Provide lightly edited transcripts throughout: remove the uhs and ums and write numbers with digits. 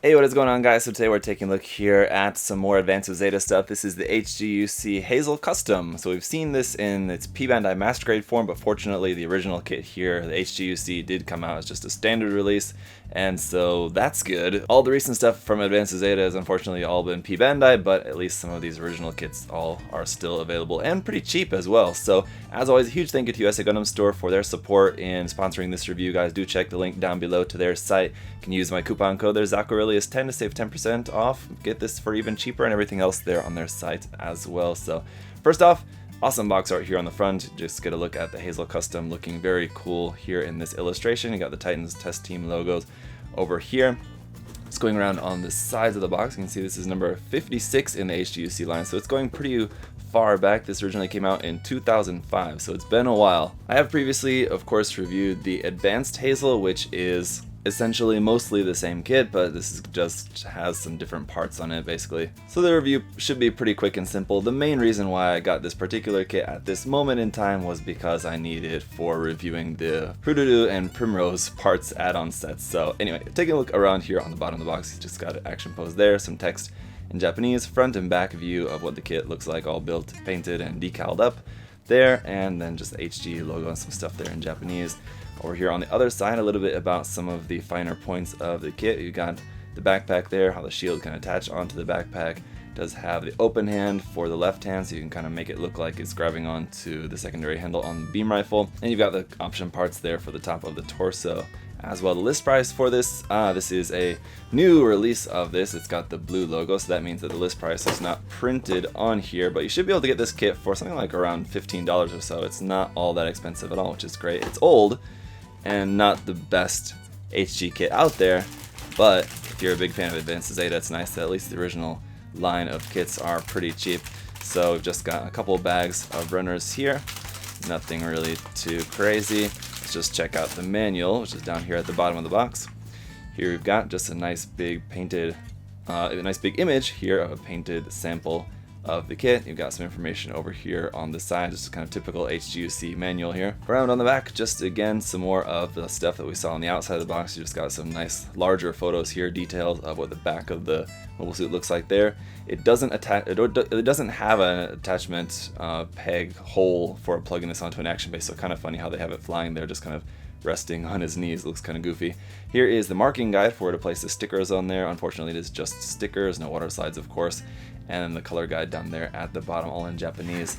Hey, what is going on, guys? So today we're taking a look here at some more Advance of Zeta stuff. This is the HGUC Hazel Custom. So we've seen this in its Bandai Master Grade form, but fortunately the original kit here, the HGUC, did come out as just a standard release, and so that's good. All the recent stuff from Advance of Zeta has unfortunately all been Bandai, but at least some of these original kits all are still available and pretty cheap as well. So as always, a huge thank you to USA Gundam Store for their support in sponsoring this review, guys. Do check the link down below to their site. You can use my coupon code there, ZakuAurelius 10, to save 10% off. Get this for even cheaper and everything else there on their site as well. So first off, awesome box art here on the front. Just get a look at the Hazel Custom, looking very cool here in this illustration. You got the Titans test team logos over here. Just going around on the sides of the box, you can see this is number 56 in the HGUC line, so it's going pretty far back. This originally came out in 2005, so it's been a while. I have previously, of course, reviewed the Advanced Hazel, which is essentially mostly the same kit, but this is just has some different parts on it basically. So the review should be pretty quick and simple. The main reason why I got this particular kit at this moment in time was because I needed it for reviewing the Prududu and Primrose parts add-on sets. So anyway, taking a look around here on the bottom of the box, you just got an action pose there, some text in Japanese, front and back view of what the kit looks like, all built, painted, and decaled up there, and then just the HG logo and some stuff there in Japanese. Over here on the other side, a little bit about some of the finer points of the kit. You got the backpack there, how the shield can attach onto the backpack. It does have the open hand for the left hand, so you can kind of make it look like it's grabbing onto the secondary handle on the beam rifle. And you've got the option parts there for the top of the torso as well. The list price for this, this is a new release of this. It's got the blue logo, so that means that the list price is not printed on here, but you should be able to get this kit for something like around $15 or so. It's not all that expensive at all, which is great. It's old and not the best HG kit out there, but if you're a big fan of Advance of Zeta, it's nice that at least the original line of kits are pretty cheap. So we've just got a couple bags of runners here, nothing really too crazy. Let's just check out the manual, which is down here at the bottom of the box. Here we've got just a nice big painted, a nice big image here of a painted sample of the kit. You've got some information over here on the side, just kind of typical HGUC manual here. Around on the back, just again some more of the stuff that we saw on the outside of the box. You just got some nice larger photos here, details of what the back of the mobile suit looks like there. It doesn't attach, it doesn't have an attachment peg hole for plugging this onto an action base, so kind of funny how they have it flying there, just kind of resting on his knees. Looks kind of goofy. Here is the marking guide for where to place the stickers on there. Unfortunately, it is just stickers, no water slides, of course. And then the color guide down there at the bottom, all in Japanese.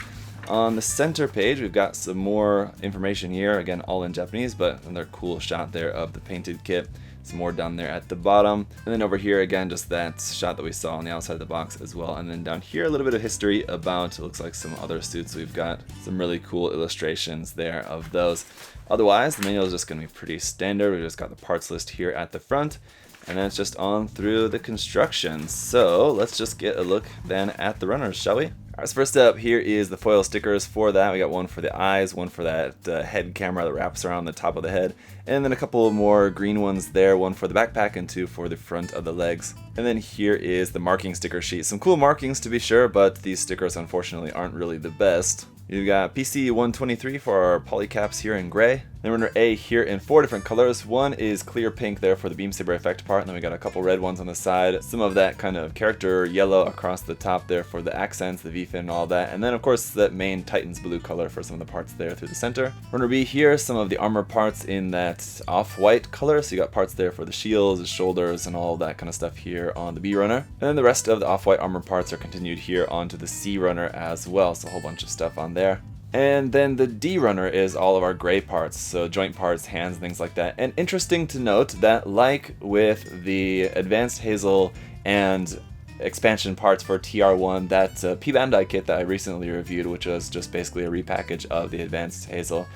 On the center page, we've got some more information here, again, all in Japanese, but another cool shot there of the painted kit. Some more down there at the bottom. And then over here, again, just that shot that we saw on the outside of the box as well. And then down here, a little bit of history about, it looks like some other suits. We've got some really cool illustrations there of those. Otherwise, the manual is just going to be pretty standard. We've just got the parts list here at the front, and then it's just on through the construction. So let's just get a look then at the runners, shall we? Alright, so first up here is the foil stickers for that. We got one for the eyes, one for that head camera that wraps around the top of the head, and then a couple more green ones there, one for the backpack and two for the front of the legs. And then here is the marking sticker sheet. Some cool markings to be sure, but these stickers unfortunately aren't really the best. You've got PC 123 for our polycaps here in gray. Then runner A here in 4 different colors. One is clear pink there for the beam saber effect part, and then we got a couple red ones on the side. Some of that kind of character yellow across the top there for the accents, the V-fin and all that. And then of course that main Titans blue color for some of the parts there through the center. Runner B here, some of the armor parts in that off-white color. So you got parts there for the shields, the shoulders, and all that kind of stuff here on the B runner. And then the rest of the off-white armor parts are continued here onto the C runner as well. So a whole bunch of stuff on there. And then the D runner is all of our gray parts, so joint parts, hands, things like that. And interesting to note that, like with the Advanced Hazel and expansion parts for TR-1, that Bandai kit that I recently reviewed, which was just basically a repackage of the Advanced Hazel,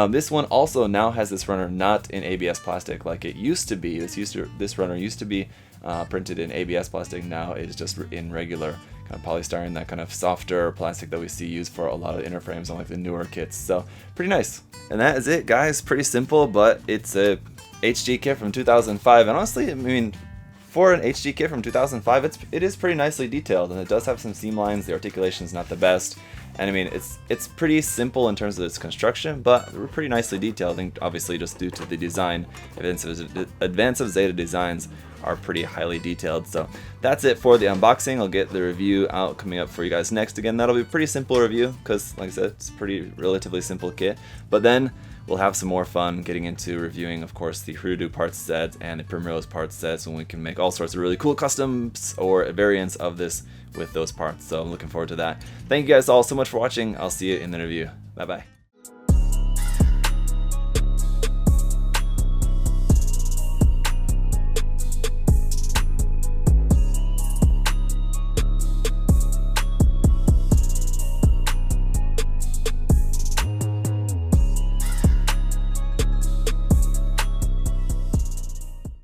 this one also now has this runner not in ABS plastic like it used to be. This runner used to be printed in ABS plastic. Now it is just in regular kind of polystyrene, that kind of softer plastic that we see used for a lot of inner frames on like the newer kits. So pretty nice. And that is it, guys. Pretty simple, but it's a HG kit from 2005, and honestly, I mean, for an HG kit from 2005, it is pretty nicely detailed, and it does have some seam lines. The articulation is not the best, and I mean, it's pretty simple in terms of its construction, but pretty nicely detailed, and obviously just due to the design. Advance of Zeta designs are pretty highly detailed. So that's it for the unboxing. I'll get the review out coming up for you guys next. Again, that'll be a pretty simple review because, like I said, it's a pretty relatively simple kit. But then we'll have some more fun getting into reviewing, of course, the Hirudo parts set and the Primrose parts sets, when we can make all sorts of really cool customs or variants of this with those parts. So I'm looking forward to that. Thank you guys all so much for watching. I'll see you in the review. Bye bye.